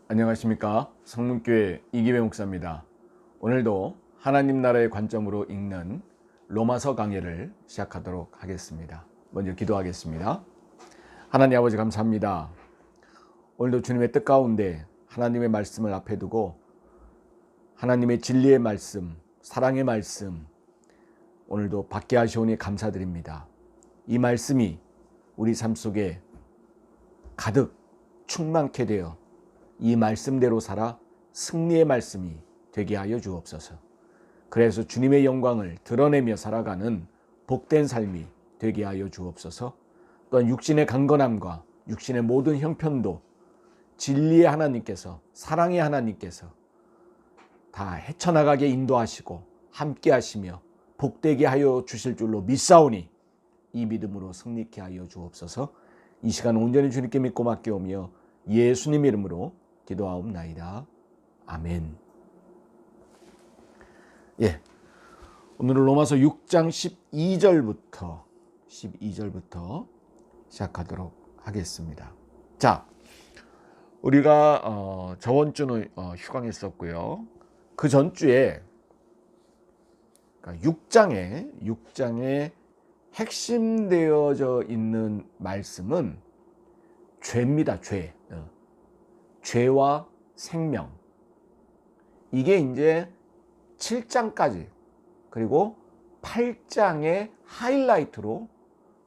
안녕하십니까. 성문교회 이기배 목사입니다. 오늘도 하나님 나라의 관점으로 읽는 로마서 강해를 시작하도록 하겠습니다. 먼저 기도하겠습니다. 하나님 아버지 감사합니다. 오늘도 주님의 뜻 가운데 하나님의 말씀을 앞에 두고 하나님의 진리의 말씀, 사랑의 말씀 오늘도 받게 하시오니 감사드립니다. 이 말씀이 우리 삶 속에 가득 충만케 되어 이 말씀대로 살아 승리의 말씀이 되게 하여 주옵소서. 그래서 주님의 영광을 드러내며 살아가는 복된 삶이 되게 하여 주옵소서. 또한 육신의 강건함과 육신의 모든 형편도 진리의 하나님께서, 사랑의 하나님께서 다 헤쳐나가게 인도하시고 함께 하시며 복되게 하여 주실 줄로 믿사오니 이 믿음으로 승리케 하여 주옵소서. 이 시간 온전히 주님께 믿고 맡겨오며 예수님 이름으로 기도하옵나이다. 아멘. 오늘은 로마서 6장 12절부터 시작하도록 하겠습니다. 자, 우리가 저번 주는 휴강했었고요. 그 전주에 6장에 핵심되어져 있는 말씀은 죄입니다. 죄와 생명. 이게 이제 7장까지 그리고 8장의 하이라이트로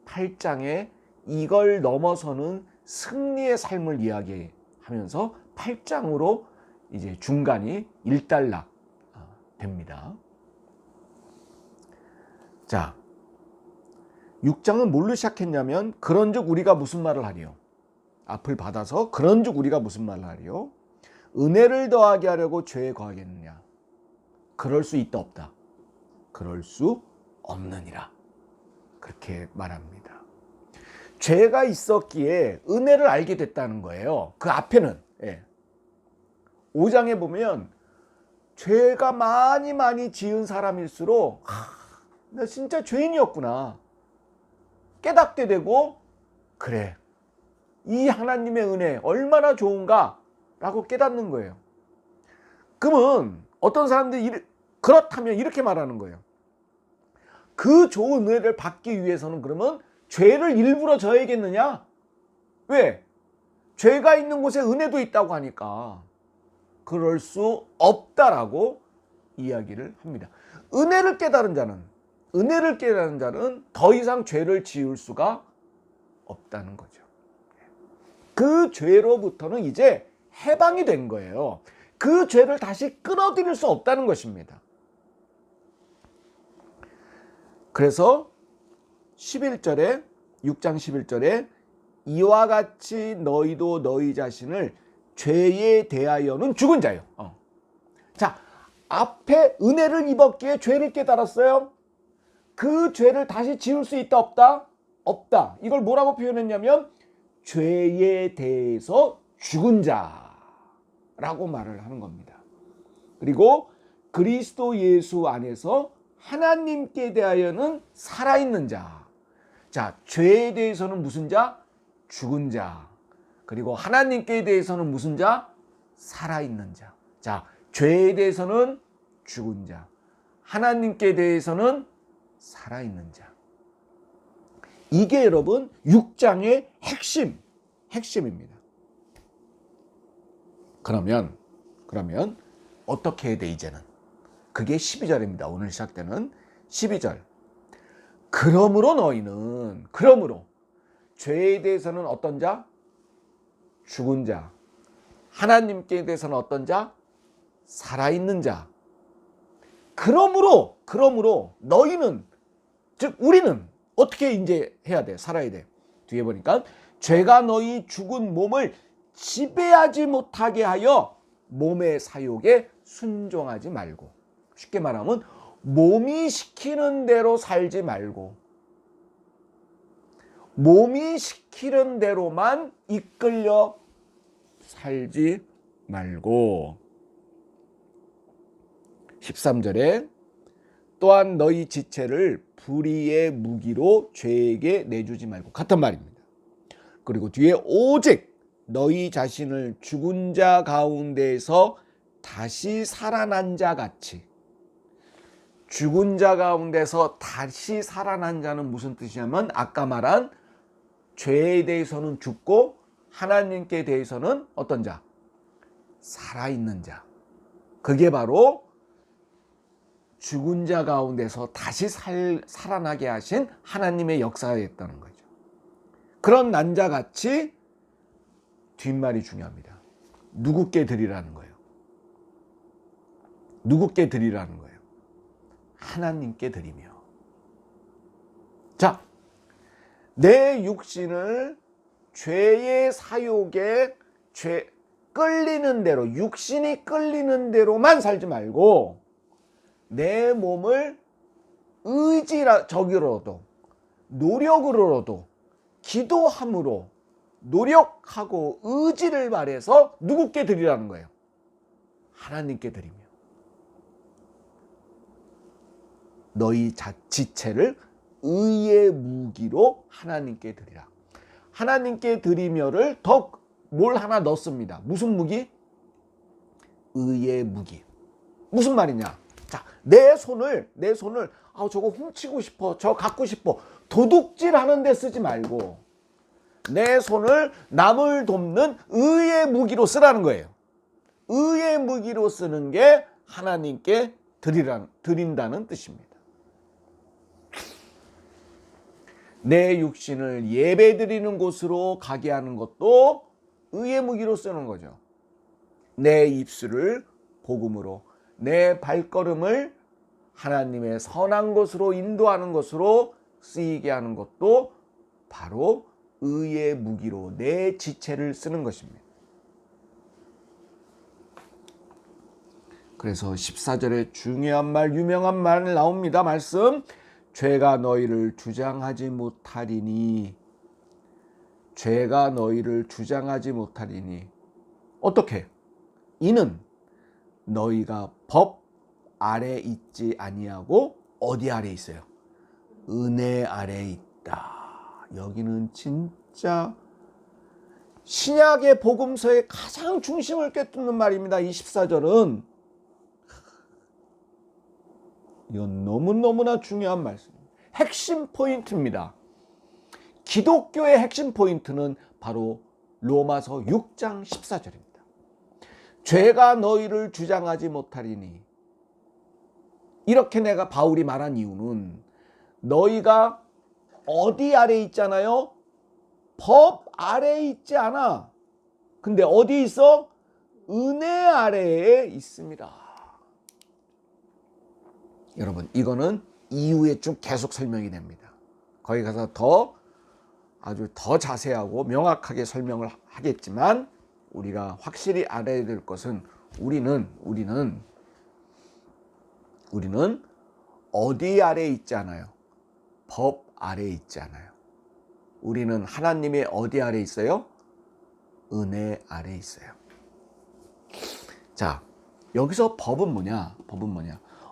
8장에 이걸 넘어서는 승리의 삶을 이야기하면서 8장으로 이제 중간이 일단락 됩니다. 자, 6장은 뭘로 시작했냐면 그런즉 우리가 무슨 말을 하리요? 앞을 받아서 그런즉 우리가 무슨 말을 하리요? 은혜를 더하게 하려고 죄에 거하겠느냐? 그럴 수 있다 없다? 그럴 수 없느니라. 그렇게 말합니다. 죄가 있었기에 은혜를 알게 됐다는 거예요. 그 앞에는 5장에 보면 죄가 많이 지은 사람일수록 나 진짜 죄인이었구나 깨닫게 되고, 그래 이 하나님의 은혜 얼마나 좋은가 라고 깨닫는 거예요. 그러면 어떤 사람들이 그렇다면 이렇게 말하는 거예요. 그 좋은 은혜를 받기 위해서는 그러면 죄를 일부러 져야겠느냐? 왜? 죄가 있는 곳에 은혜도 있다고 하니까 그럴 수 없다라고 이야기를 합니다. 은혜를 깨달은 자는 더 이상 죄를 지을 수가 없다는 거죠. 그 죄로부터는 이제 해방이 된 거예요. 그 죄를 다시 끌어들일 수 없다는 것입니다. 그래서 6장 11절에 이와 같이 너희도 너희 자신을 죄에 대하여는 죽은 자요. 자, 앞에 은혜를 입었기에 죄를 깨달았어요. 그 죄를 다시 지을 수 있다 없다? 없다. 이걸 뭐라고 표현했냐면 죄에 대해서 죽은 자라고 말을 하는 겁니다. 그리고 그리스도 예수 안에서 하나님께 대하여는 살아있는 자. 자, 죄에 대해서는 무슨 자? 죽은 자. 그리고 하나님께 대해서는 무슨 자? 살아있는 자. 자, 죄에 대해서는 죽은 자. 하나님께 대해서는 살아있는 자. 이게 여러분 6장의 핵심입니다. 그러면 어떻게 해야 돼 이제는? 그게 12절입니다. 오늘 시작되는 12절. 그러므로 너희는 죄에 대해서는 어떤 자? 죽은 자. 하나님께 대해서는 어떤 자? 살아있는 자. 그러므로 너희는, 즉 우리는 어떻게 이제 해야 돼? 살아야 돼. 뒤에 보니까 죄가 너희 죽은 몸을 지배하지 못하게 하여 몸의 사욕에 순종하지 말고, 쉽게 말하면 몸이 시키는 대로 살지 말고, 몸이 시키는 대로만 이끌려 살지 말고. 13절에 또한 너희 지체를 불의의 무기로 죄에게 내주지 말고, 같은 말입니다. 그리고 뒤에 오직 너희 자신을 죽은 자 가운데에서 다시 살아난 자 같이. 죽은 자 가운데서 다시 살아난 자는 무슨 뜻이냐면 아까 말한 죄에 대해서는 죽고 하나님께 대해서는 어떤 자? 살아있는 자. 그게 바로 죽은 자 가운데서 다시 살아나게 하신 하나님의 역사였다는 거죠. 그런 난자같이 뒷말이 중요합니다. 누구께 드리라는 거예요? 누구께 드리라는 거예요? 하나님께 드리며. 자, 내 육신을 죄의 사욕에 끌리는 대로, 육신이 끌리는 대로만 살지 말고 내 몸을 의지적으로도 노력으로도 기도함으로 노력하고 의지를 발해서 누구께 드리라는 거예요? 하나님께 드리며. 너희 지체를 의의 무기로 하나님께 드리라. 하나님께 드리며를 더 뭘 하나 넣습니다. 무슨 무기? 의의 무기. 무슨 말이냐? 자, 내 손을 저거 훔치고 싶어, 저 갖고 싶어, 도둑질 하는 데 쓰지 말고 내 손을 남을 돕는 의의 무기로 쓰라는 거예요. 의의 무기로 쓰는 게 하나님께 드린다는 뜻입니다. 내 육신을 예배드리는 곳으로 가게 하는 것도 의의 무기로 쓰는 거죠. 내 입술을 복음으로, 내 발걸음을 하나님의 선한 것으로 인도하는 것으로 쓰이게 하는 것도 바로 의의 무기로 내 지체를 쓰는 것입니다. 그래서 14절에 중요한 말, 유명한 말 나옵니다. 말씀. 죄가 너희를 주장하지 못하리니. 죄가 너희를 주장하지 못하리니. 어떻게? 이는 너희가 법 아래 있지 아니하고 어디 아래 있어요? 은혜 아래 있다. 여기는 진짜 신약의 복음서의 가장 중심을 꿰뚫는 말입니다. 이 14절은 이건 너무너무나 중요한 말씀입니다. 핵심 포인트입니다. 기독교의 핵심 포인트는 바로 로마서 6장 14절입니다. 죄가 너희를 주장하지 못하리니. 이렇게 내가 바울이 말한 이유는 너희가 어디 아래 있잖아요? 법 아래에 있지 않아. 근데 어디 있어? 은혜 아래에 있습니다. 여러분, 이거는 이후에 쭉 계속 설명이 됩니다. 거기 가서 아주 더 자세하고 명확하게 설명을 하겠지만 우리가 확실히 알아야 될 것은 우리는 어디 아래에 있지 않아요? 법 아래에 있지 않아요. 우리는 하나님의 어디 아래에 있어요? 은혜 아래에 있어요. 자, 여기서 법은 뭐냐?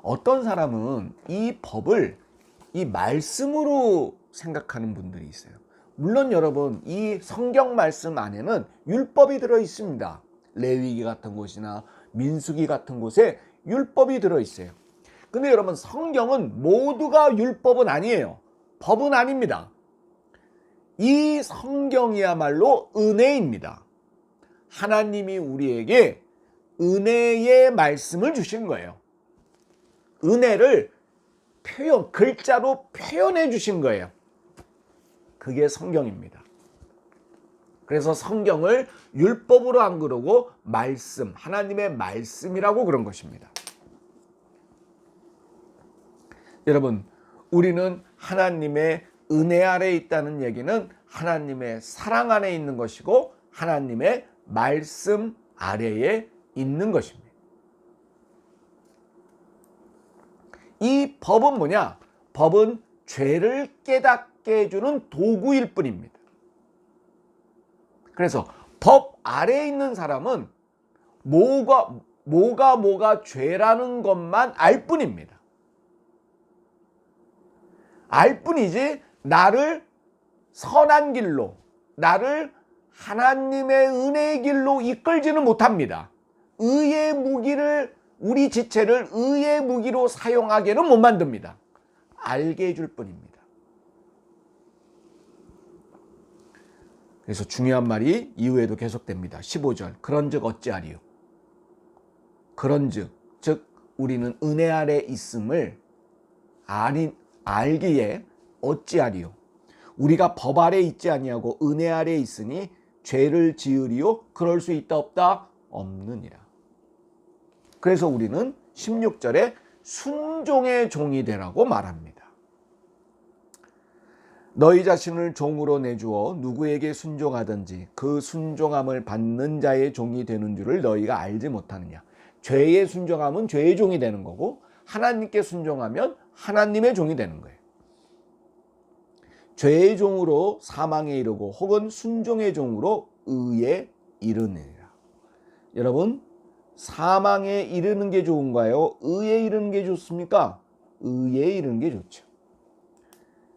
어떤 사람은 이 법을 이 말씀으로 생각하는 분들이 있어요. 물론 여러분, 이 성경 말씀 안에는 율법이 들어 있습니다. 레위기 같은 곳이나 민수기 같은 곳에 율법이 들어 있어요. 근데 여러분, 성경은 모두가 율법은 아니에요. 법은 아닙니다. 이 성경이야말로 은혜입니다. 하나님이 우리에게 은혜의 말씀을 주신 거예요. 은혜를 글자로 표현해 주신 거예요. 그게 성경입니다. 그래서 성경을 율법으로 안 그러고 말씀, 하나님의 말씀이라고 그런 것입니다. 여러분, 우리는 하나님의 은혜 아래에 있다는 얘기는 하나님의 사랑 안에 있는 것이고 하나님의 말씀 아래에 있는 것입니다. 이 법은 뭐냐? 법은 죄를 깨닫게 해주는 도구일 뿐입니다. 그래서 법 아래에 있는 사람은 뭐가 죄라는 것만 알 뿐입니다. 알 뿐이지 나를 선한 길로, 나를 하나님의 은혜의 길로 이끌지는 못합니다. 의의 무기를, 우리 지체를 의의 무기로 사용하게는 못 만듭니다. 알게 해줄 뿐입니다. 그래서 중요한 말이 이후에도 계속됩니다. 15절. 그런즉 어찌하리요? 그런즉, 즉 우리는 은혜 아래 있음을 알기에 어찌하리요? 우리가 법 아래 있지 아니하고 은혜 아래 있으니 죄를 지으리요? 그럴 수 있다 없다? 없느니라. 그래서 우리는 16절에 순종의 종이 되라고 말합니다. 너희 자신을 종으로 내주어 누구에게 순종하든지 그 순종함을 받는 자의 종이 되는 줄을 너희가 알지 못하느냐. 죄의 순종함은 죄의 종이 되는 거고 하나님께 순종하면 하나님의 종이 되는 거예요. 죄의 종으로 사망에 이르고 혹은 순종의 종으로 의에 이르느니라. 여러분, 사망에 이르는 게 좋은가요? 의에 이르는 게 좋습니까? 의에 이르는 게 좋죠.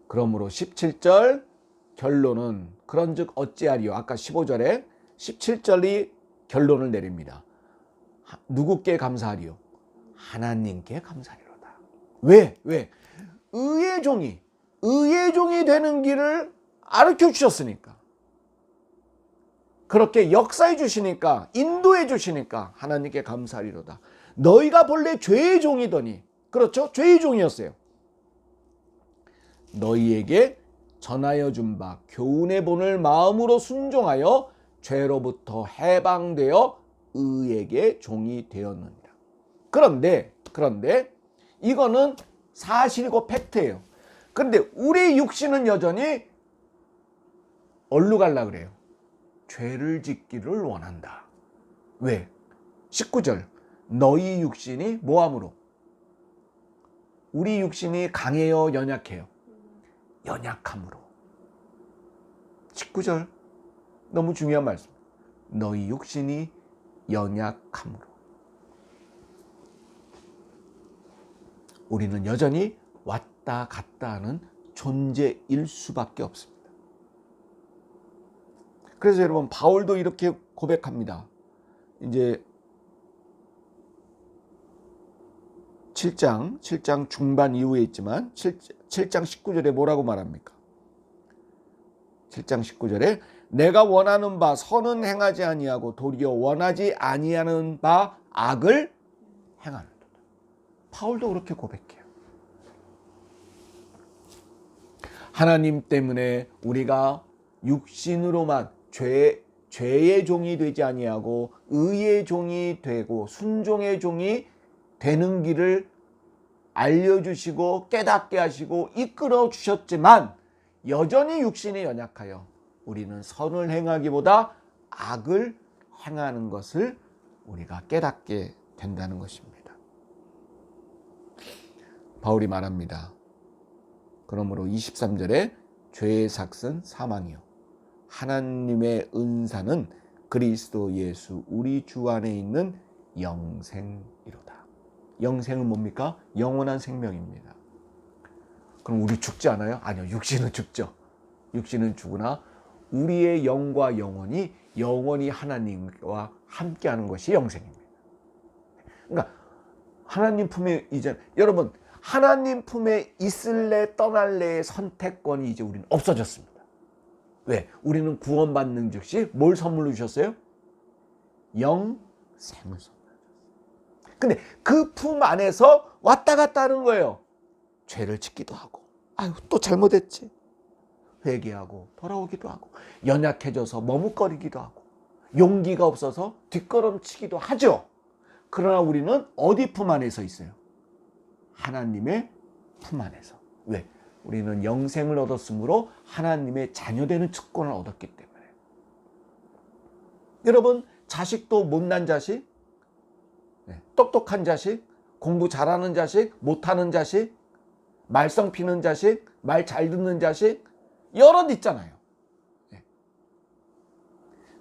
그러므로 17절 결론은 그런즉 어찌하리요? 아까 15절에 17절이 결론을 내립니다. 누구께 감사하리요? 하나님께 감사하리로다. 왜? 의의 종이 되는 길을 가르쳐 주셨으니까. 그렇게 역사해 주시니까, 인도해 주시니까 하나님께 감사하리로다. 너희가 본래 죄의 종이더니, 그렇죠? 죄의 종이었어요. 너희에게 전하여 준 바 교훈의 본을 마음으로 순종하여 죄로부터 해방되어 의에게 종이 되었느니라. 그런데 이거는 사실이고 팩트예요. 그런데 우리 육신은 여전히 어디로 가려고 그래요? 죄를 짓기를 원한다. 왜? 19절 너희 육신이 뭐함으로? 우리 육신이 강해요, 연약해요? 연약함으로. 19절 너무 중요한 말씀. 너희 육신이 연약함으로. 우리는 여전히 왔다 갔다 하는 존재일 수밖에 없습니다. 그래서 여러분 바울도 이렇게 고백합니다. 이제 7장 중반 이후에 있지만 7장 19절에 뭐라고 말합니까? 7장 19절에 내가 원하는 바 선은 행하지 아니하고 도리어 원하지 아니하는 바 악을 행하는도다. 바울도 그렇게 고백해요. 하나님 때문에 우리가 육신으로만 죄의 종이 되지 아니하고 의의 종이 되고 순종의 종이 되는 길을 알려주시고 깨닫게 하시고 이끌어 주셨지만 여전히 육신이 연약하여 우리는 선을 행하기보다 악을 행하는 것을 우리가 깨닫게 된다는 것입니다. 바울이 말합니다. 그러므로 23절에 죄의 삭은 사망이요 하나님의 은사는 그리스도 예수 우리 주 안에 있는 영생이로다. 영생은 뭡니까? 영원한 생명입니다. 그럼 우리 죽지 않아요? 아니요. 육신은 죽죠. 육신은 죽으나 우리의 영과 영원히 하나님과 함께하는 것이 영생입니다. 그러니까 하나님 품에 이제 여러분 하나님 품에 있을래 떠날래의 선택권이 이제 우리는 없어졌습니다. 왜? 우리는 구원받는 즉시 뭘 선물로 주셨어요? 영생을 선물로. 근데 그 품 안에서 왔다 갔다 하는 거예요. 죄를 짓기도 하고, 아유 또 잘못했지. 회개하고 돌아오기도 하고, 연약해져서 머뭇거리기도 하고, 용기가 없어서 뒷걸음치기도 하죠. 그러나 우리는 어디 품 안에서 있어요? 하나님의 품 안에서. 왜? 우리는 영생을 얻었으므로 하나님의 자녀되는 특권을 얻었기 때문에. 여러분, 자식도 못난 자식, 똑똑한 자식, 공부 잘하는 자식, 못하는 자식, 말썽 피는 자식, 말 잘 듣는 자식 여럿 있잖아요.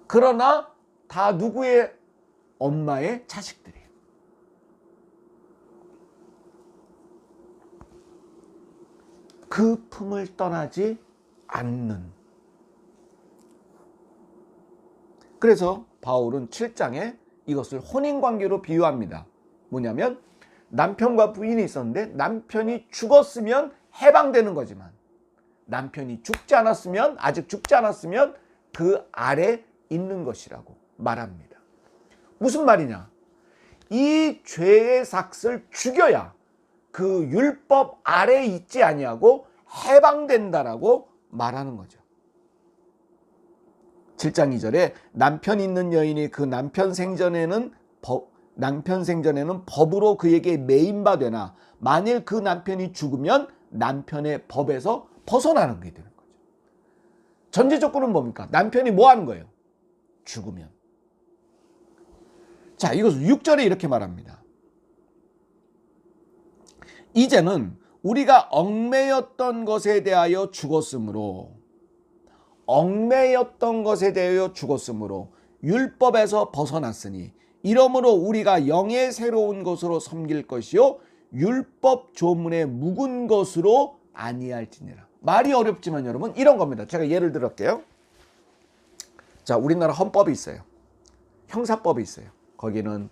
그러나 다 누구의 엄마의 자식들이에요. 그 품을 떠나지 않는 그래서 바울은 7장에 이것을 혼인관계로 비유합니다. 뭐냐면 남편과 부인이 있었는데 남편이 죽었으면 해방되는 거지만 남편이 아직 죽지 않았으면 그 아래 있는 것이라고 말합니다. 무슨 말이냐? 이 죄의 삭을 죽여야 그 율법 아래 있지 아니하고 해방된다라고 말하는 거죠. 7장 2절에 남편 있는 여인이 그 남편 생전에는 법으로 그에게 매인 바 되나 만일 그 남편이 죽으면 남편의 법에서 벗어나는 게 되는 거죠. 전제 조건은 뭡니까? 남편이 뭐 하는 거예요? 죽으면. 자, 이것을 6절에 이렇게 말합니다. 이제는 우리가 얽매였던 것에 대하여 죽었으므로 율법에서 벗어났으니 이러므로 우리가 영의 새로운 것으로 섬길 것이요 율법 조문의 묵은 것으로 아니할지니라. 말이 어렵지만 여러분 이런 겁니다. 제가 예를 들을게요. 자, 우리나라 헌법이 있어요. 형사법이 있어요. 거기는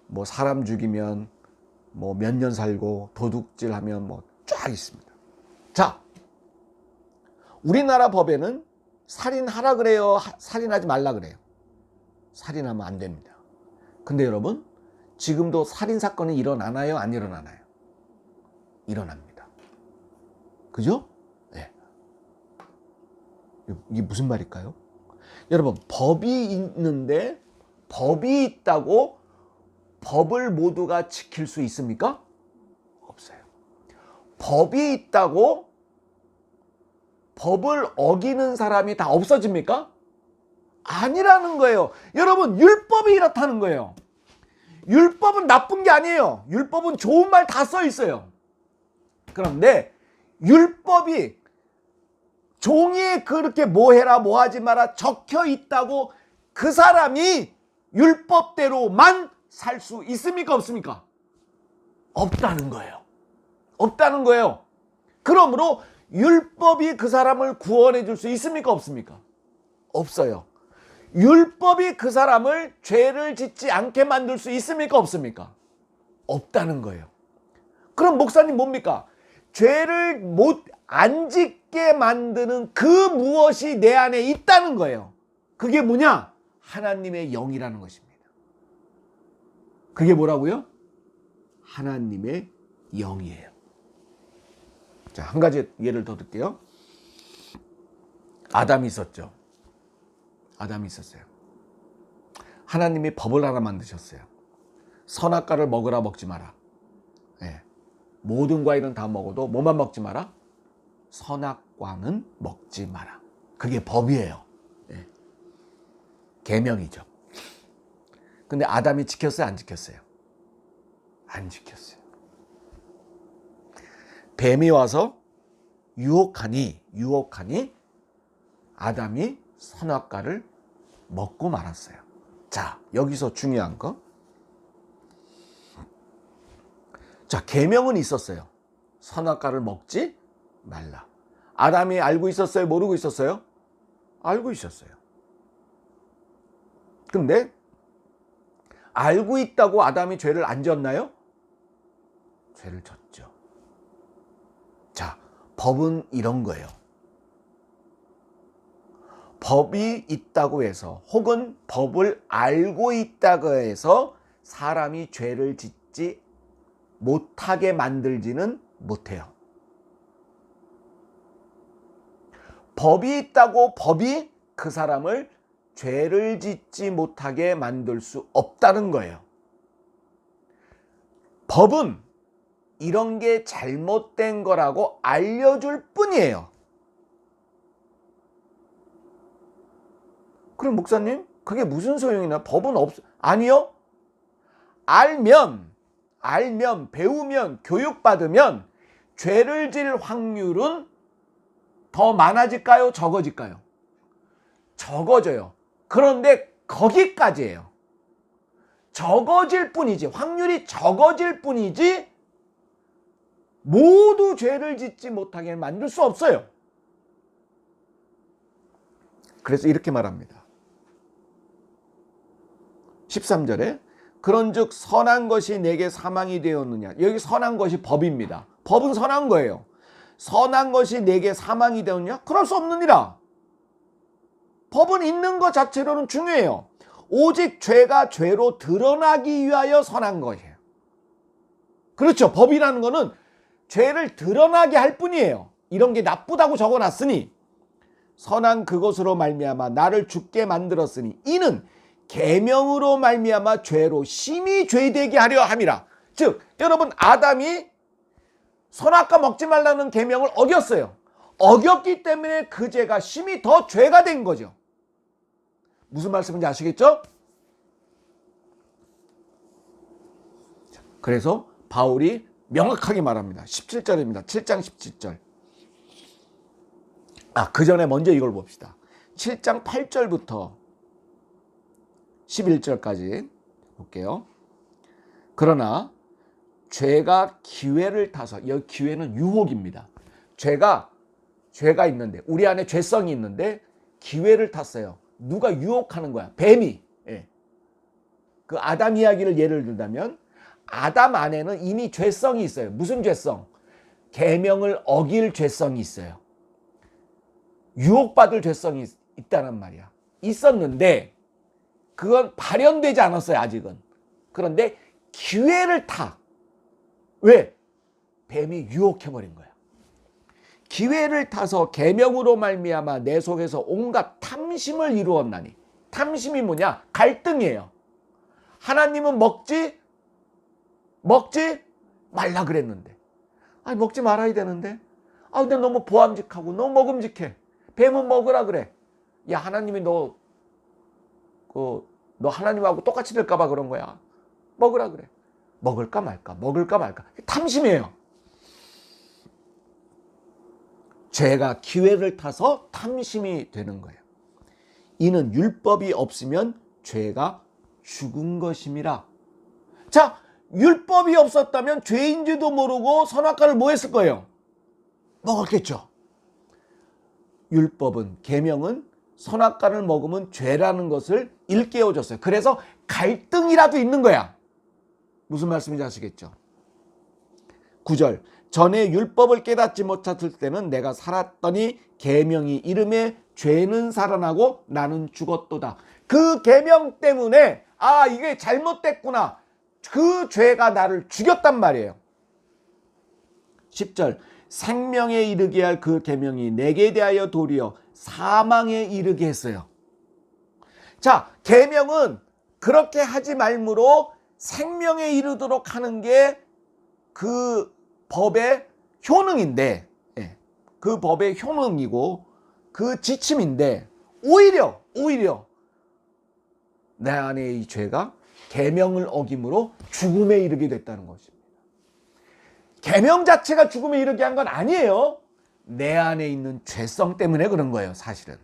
뭐 사람 죽이면 뭐 몇 년 살고 도둑질하면 뭐 쫙 있습니다. 자, 우리나라 법에는 살인하라 그래요? 살인하지 말라 그래요? 살인하면 안 됩니다. 근데 여러분 지금도 살인사건이 일어나나요? 안 일어나나요? 일어납니다. 그죠? 네. 이게 무슨 말일까요? 여러분 법이 있는데 법이 있다고 법을 모두가 지킬 수 있습니까? 없어요. 법이 있다고 법을 어기는 사람이 다 없어집니까? 아니라는 거예요. 여러분 율법이 이렇다는 거예요. 율법은 나쁜 게 아니에요. 율법은 좋은 말 다 써 있어요. 그런데 율법이 종이에 그렇게 뭐 해라 뭐 하지 마라 적혀 있다고 그 사람이 율법대로만 살 수 있습니까? 없습니까? 없다는 거예요. 없다는 거예요. 그러므로 율법이 그 사람을 구원해 줄 수 있습니까? 없습니까? 없어요. 율법이 그 사람을 죄를 짓지 않게 만들 수 있습니까? 없습니까? 없다는 거예요. 그럼 목사님 뭡니까? 죄를 안 짓게 만드는 그 무엇이 내 안에 있다는 거예요. 그게 뭐냐? 하나님의 영이라는 것입니다. 그게 뭐라고요? 하나님의 영이에요. 자, 한 가지 예를 더 들게요. 아담이 있었죠. 아담이 있었어요. 하나님이 법을 하나 만드셨어요. 선악과를 먹으라 먹지 마라. 네. 모든 과일은 다 먹어도 뭐만 먹지 마라? 선악과는 먹지 마라. 그게 법이에요. 네. 계명이죠. 근데 아담이 지켰어요? 안 지켰어요? 안 지켰어요. 뱀이 와서 유혹하니 아담이 선악과를 먹고 말았어요. 자, 여기서 중요한 거. 자, 계명은 있었어요. 선악과를 먹지 말라. 아담이 알고 있었어요? 모르고 있었어요? 알고 있었어요. 근데 알고 있다고 아담이 죄를 안 지었나요? 죄를 졌죠. 자, 법은 이런 거예요. 법이 있다고 해서 혹은 법을 알고 있다고 해서 사람이 죄를 짓지 못하게 만들지는 못해요. 법이 있다고 법이 그 사람을 죄를 짓지 못하게 만들 수 없다는 거예요. 법은 이런 게 잘못된 거라고 알려줄 뿐이에요. 그럼 목사님, 그게 무슨 소용이나? 법은 아니요. 알면, 배우면, 교육받으면 죄를 질 확률은 더 많아질까요? 적어질까요? 적어져요. 그런데 거기까지예요. 적어질 뿐이지, 확률이 적어질 뿐이지 모두 죄를 짓지 못하게 만들 수 없어요. 그래서 이렇게 말합니다. 13절에 그런즉 선한 것이 내게 사망이 되었느냐. 여기 선한 것이 법입니다. 법은 선한 거예요. 선한 것이 내게 사망이 되었느냐? 그럴 수 없느니라. 법은 있는 것 자체로는 중요해요. 오직 죄가 죄로 드러나기 위하여 선한 것이에요. 그렇죠. 법이라는 거는 죄를 드러나게 할 뿐이에요. 이런 게 나쁘다고 적어놨으니 선한 그것으로 말미암아 나를 죽게 만들었으니 이는 계명으로 말미암아 죄로 심히 죄되게 하려 함이라. 즉 여러분, 아담이 선악과 먹지 말라는 계명을 어겼어요. 어겼기 때문에 그 죄가 심히 더 죄가 된 거죠. 무슨 말씀인지 아시겠죠? 그래서 바울이 명확하게 말합니다. 17절입니다. 7장 17절. 그 전에 먼저 이걸 봅시다. 7장 8절부터 11절까지 볼게요. 그러나 죄가 기회를 타서, 여기 기회는 유혹입니다. 죄가 있는데, 우리 안에 죄성이 있는데 기회를 탔어요. 누가 유혹하는 거야? 뱀이. 예. 그 아담 이야기를 예를 들자면 아담 안에는 이미 죄성이 있어요. 무슨 죄성? 계명을 어길 죄성이 있어요. 유혹받을 죄성이 있다는 말이야. 있었는데 그건 발현되지 않았어요, 아직은. 그런데 기회를 타. 왜? 뱀이 유혹해버린 거야. 기회를 타서 계명으로 말미암아 내 속에서 온갖 탐심을 이루었나니. 탐심이 뭐냐? 갈등이에요. 하나님은 먹지 말라 그랬는데. 먹지 말아야 되는데. 근데 너무 보암직하고 너무 먹음직해. 뱀은 먹으라 그래. 야, 하나님이 너 하나님하고 똑같이 될까봐 그런 거야. 먹으라 그래. 먹을까 말까. 탐심이에요. 죄가 기회를 타서 탐심이 되는 거예요. 이는 율법이 없으면 죄가 죽은 것임이라. 자, 율법이 없었다면 죄인지도 모르고 선악과를 뭐 했을 거예요? 먹었겠죠. 율법은, 계명은 선악과를 먹으면 죄라는 것을 일깨워줬어요. 그래서 갈등이라도 있는 거야. 무슨 말씀인지 아시겠죠? 9절. 전에 율법을 깨닫지 못했을 때는 내가 살았더니 계명이 이름에 죄는 살아나고 나는 죽었도다. 그 계명 때문에 이게 잘못됐구나. 그 죄가 나를 죽였단 말이에요. 10절. 생명에 이르게 할 그 계명이 내게 대하여 도리어 사망에 이르게 했어요. 자, 계명은 그렇게 하지 말므로 생명에 이르도록 하는 게 그 법의 효능인데, 그 법의 효능이고 그 지침인데, 오히려 내 안에 이 죄가 계명을 어김으로 죽음에 이르게 됐다는 것입니다. 계명 자체가 죽음에 이르게 한 건 아니에요. 내 안에 있는 죄성 때문에 그런 거예요, 사실은.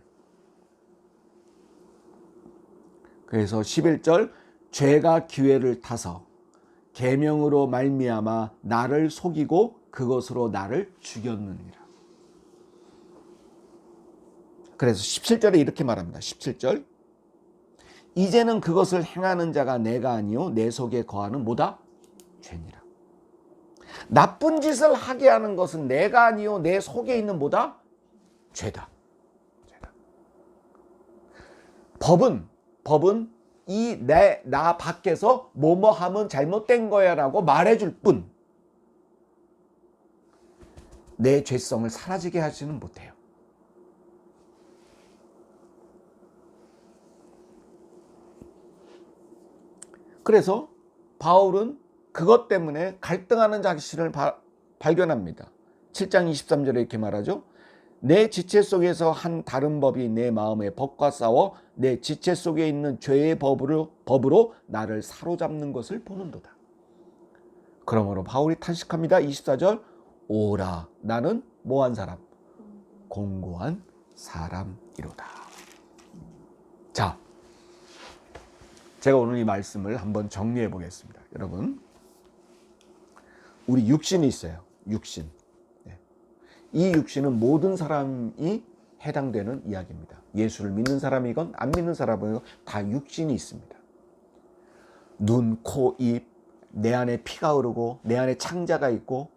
그래서 11절. 죄가 기회를 타서 계명으로 말미암아 나를 속이고 그것으로 나를 죽였느니라. 그래서 17절에 이렇게 말합니다. 17절. 이제는 그것을 행하는 자가 내가 아니요 내 속에 거하는 뭐다? 죄니라. 나쁜 짓을 하게 하는 것은 내가 아니요 내 속에 있는 뭐다? 죄다. 법은 이 나 밖에서 뭐뭐 하면 잘못된 거야 라고 말해줄 뿐 내 죄성을 사라지게 하지는 못해요. 그래서 바울은 그것 때문에 갈등하는 자신을 발견합니다. 7장 23절에 이렇게 말하죠. 내 지체 속에서 한 다른 법이 내 마음의 법과 싸워 내 지체 속에 있는 죄의 법으로 나를 사로잡는 것을 보는도다. 그러므로 바울이 탄식합니다. 24절. 오라, 나는 뭐한 사람? 공고한 사람이로다. 자, 제가 오늘 이 말씀을 한번 정리해 보겠습니다. 여러분, 우리 육신이 있어요. 육신. 이 육신은 모든 사람이 해당되는 이야기입니다. 예수를 믿는 사람이건 안 믿는 사람이건 다 육신이 있습니다. 눈, 코, 입, 내 안에 피가 흐르고 내 안에 창자가 있고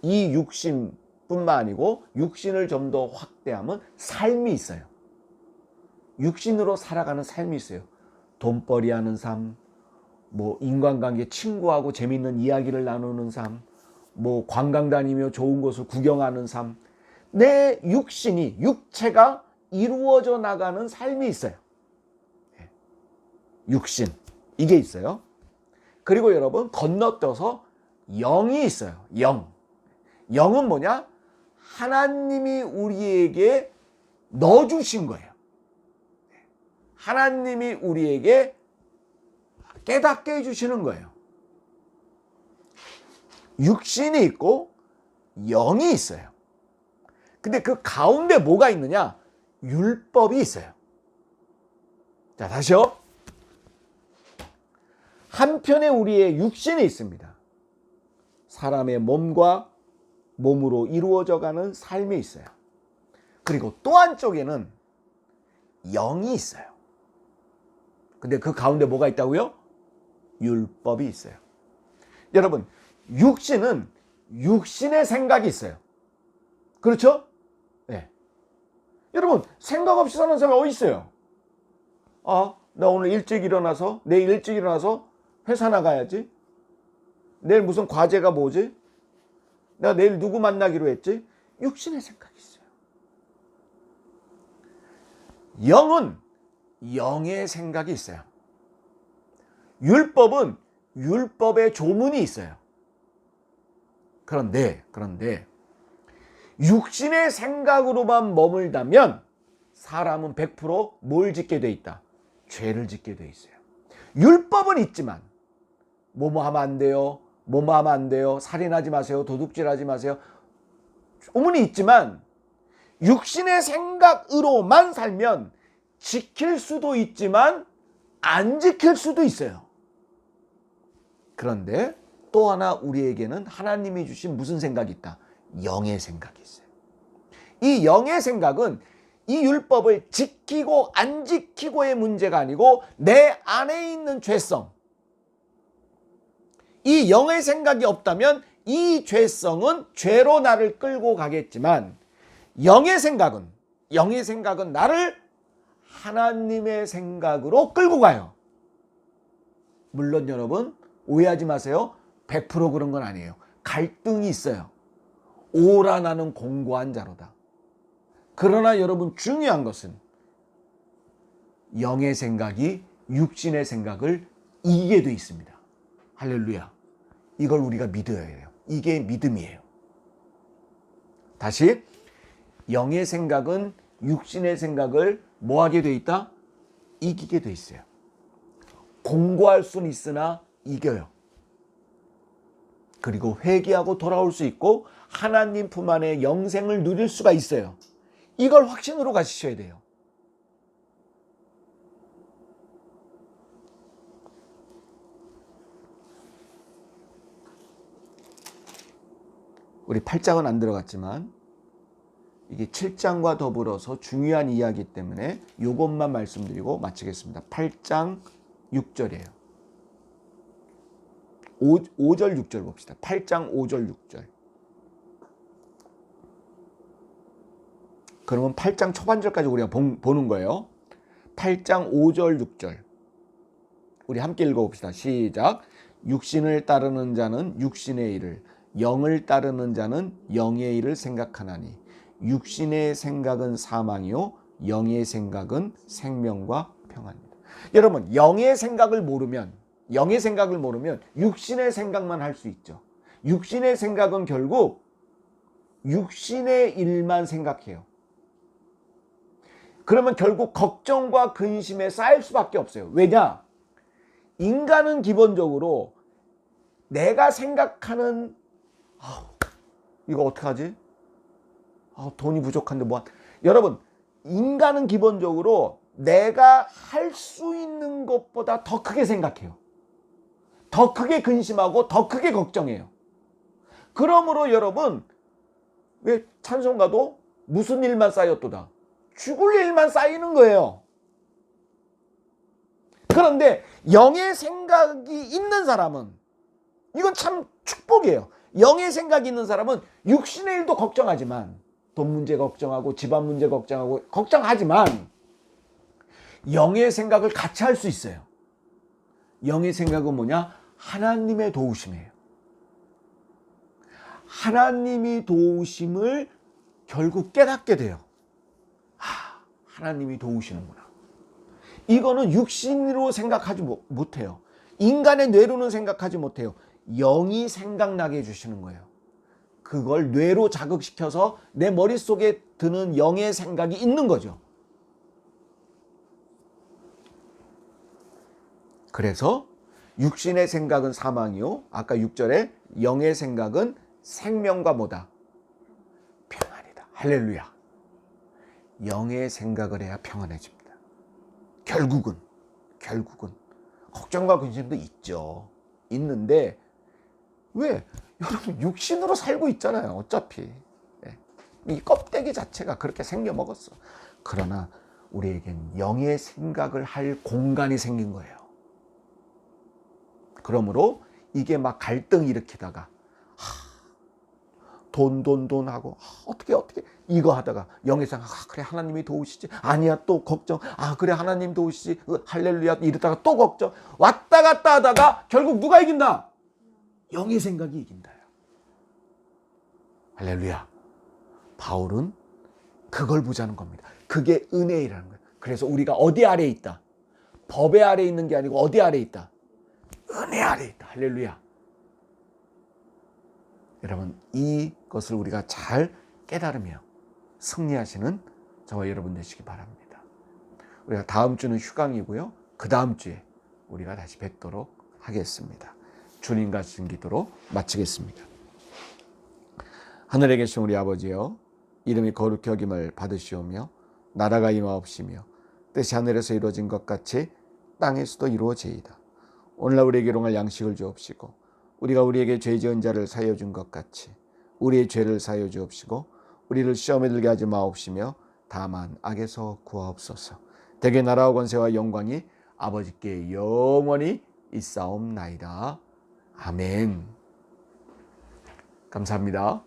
이 육신뿐만 아니고 육신을 좀 더 확대하면 삶이 있어요. 육신으로 살아가는 삶이 있어요. 돈벌이 하는 삶, 뭐 인간관계 친구하고 재밌는 이야기를 나누는 삶, 뭐 관광 다니며 좋은 곳을 구경하는 삶. 내 육신이 육체가 이루어져 나가는 삶이 있어요. 육신 이게 있어요. 그리고 여러분 건너뛰어서 영이 있어요. 영은 뭐냐? 하나님이 우리에게 넣어주신 거예요. 하나님이 우리에게 깨닫게 해주시는 거예요. 육신이 있고 영이 있어요. 근데 그 가운데 뭐가 있느냐? 율법이 있어요. 자, 다시요. 한편에 우리의 육신이 있습니다. 사람의 몸과 몸으로 이루어져가는 삶이 있어요. 그리고 또 한쪽에는 영이 있어요. 근데 그 가운데 뭐가 있다고요? 율법이 있어요. 여러분, 육신은 육신의 생각이 있어요. 그렇죠? 네. 여러분, 생각 없이 사는 사람이 어디 있어요? 나 오늘 일찍 일어나서, 내일 일찍 일어나서 회사 나가야지. 내일 무슨 과제가 뭐지? 내가 내일 누구 만나기로 했지? 육신의 생각이 있어요. 영은 영의 생각이 있어요. 율법은 율법의 조문이 있어요. 그런데 육신의 생각으로만 머물다면 사람은 100% 짓게 돼 있다? 죄를 짓게 돼 있어요. 율법은 있지만 뭐뭐 하면 안 돼요. 뭐뭐 하면 안 돼요. 살인하지 마세요. 도둑질하지 마세요. 조문이 있지만 육신의 생각으로만 살면 지킬 수도 있지만 안 지킬 수도 있어요. 그런데 또 하나 우리에게는 하나님이 주신 무슨 생각이 있다? 영의 생각이 있어요. 이 영의 생각은 이 율법을 지키고 안 지키고의 문제가 아니고 내 안에 있는 죄성. 이 영의 생각이 없다면 이 죄성은 죄로 나를 끌고 가겠지만 영의 생각은 나를 하나님의 생각으로 끌고 가요. 물론 여러분 오해하지 마세요. 100% 그런 건 아니에요. 갈등이 있어요. 오라 나는 공고한 자로다. 그러나 여러분 중요한 것은 영의 생각이 육신의 생각을 이기게 돼 있습니다. 할렐루야. 이걸 우리가 믿어야 해요. 이게 믿음이에요. 다시 영의 생각은 육신의 생각을 뭐하게 돼 있다? 이기게 돼 있어요. 공고할 수는 있으나 이겨요. 그리고 회개하고 돌아올 수 있고 하나님 품 안에 영생을 누릴 수가 있어요. 이걸 확신으로 가지셔야 돼요. 우리 8장은 안 들어갔지만 이게 7장과 더불어서 중요한 이야기 때문에 이것만 말씀드리고 마치겠습니다. 8장 6절이에요. 5절 6절 봅시다. 8장 5절 6절. 그러면 8장 초반절까지 우리가 보는 거예요. 8장 5절 6절. 우리 함께 읽어봅시다. 시작. 육신을 따르는 자는 육신의 일을, 영을 따르는 자는 영의 일을 생각하나니 육신의 생각은 사망이요 영의 생각은 생명과 평안이다. 여러분, 영의 생각을 모르면 육신의 생각만 할 수 있죠. 육신의 생각은 결국 육신의 일만 생각해요. 그러면 결국 걱정과 근심에 쌓일 수밖에 없어요. 왜냐? 인간은 기본적으로 내가 생각하는 이거 어떡하지? 돈이 부족한데 여러분, 인간은 기본적으로 내가 할 수 있는 것보다 더 크게 생각해요. 더 크게 근심하고 더 크게 걱정해요. 그러므로 여러분, 왜 찬송가도 무슨 일만 쌓였도다? 죽을 일만 쌓이는 거예요. 그런데 영의 생각이 있는 사람은, 이건 참 축복이에요. 영의 생각이 있는 사람은 육신의 일도 걱정하지만, 돈 문제 걱정하고 집안 문제 걱정하고 걱정하지만 영의 생각을 같이 할 수 있어요. 영의 생각은 뭐냐? 하나님의 도우심이에요. 하나님이 도우심을 결국 깨닫게 돼요. 하나님이 도우시는구나. 이거는 육신으로 생각하지 못해요. 인간의 뇌로는 생각하지 못해요. 영이 생각나게 해주시는 거예요. 그걸 뇌로 자극시켜서 내 머릿속에 드는 영의 생각이 있는 거죠. 그래서 육신의 생각은 사망이요, 아까 6절에 영의 생각은 생명과 뭐다? 평안이다. 할렐루야. 영의 생각을 해야 평안해집니다. 결국은 걱정과 근심도 있죠. 있는데 왜? 여러분 육신으로 살고 있잖아요. 어차피 이 껍데기 자체가 그렇게 생겨 먹었어. 그러나 우리에겐 영의 생각을 할 공간이 생긴 거예요. 그러므로 이게 막 갈등 일으키다가 돈 하고 어떻게 이거 하다가 영의 생각, 그래 하나님이 도우시지, 아니야 또 걱정, 그래 하나님 도우시지, 할렐루야, 이러다가 또 걱정, 왔다 갔다 하다가 결국 누가 이긴다? 영의 생각이 이긴다. 할렐루야. 바울은 그걸 보자는 겁니다. 그게 은혜이라는 거예요. 그래서 우리가 어디 아래에 있다? 법의 아래에 있는 게 아니고 어디 아래에 있다? 은혜 아래에 있다. 할렐루야. 여러분, 이것을 우리가 잘 깨달으며 승리하시는 저와 여러분 되시기 바랍니다. 우리가 다음 주는 휴강이고요. 그 다음 주에 우리가 다시 뵙도록 하겠습니다. 주님 같은 기도로 마치겠습니다. 하늘에 계신 우리 아버지여, 이름이 거룩히 여김을 받으시오며 나라가 임하옵시며 뜻이 하늘에서 이루어진 것 같이 땅에서도 이루어지이다. 오늘날 우리에게 일용할 양식을 주옵시고 우리가 우리에게 죄 지은 자를 사하여 준 것 같이 우리의 죄를 사하여 주옵시고 우리를 시험에 들게 하지 마옵시며 다만 악에서 구하옵소서. 대개 나라와 권세와 영광이 아버지께 영원히 있사옵나이다. 아멘. 감사합니다.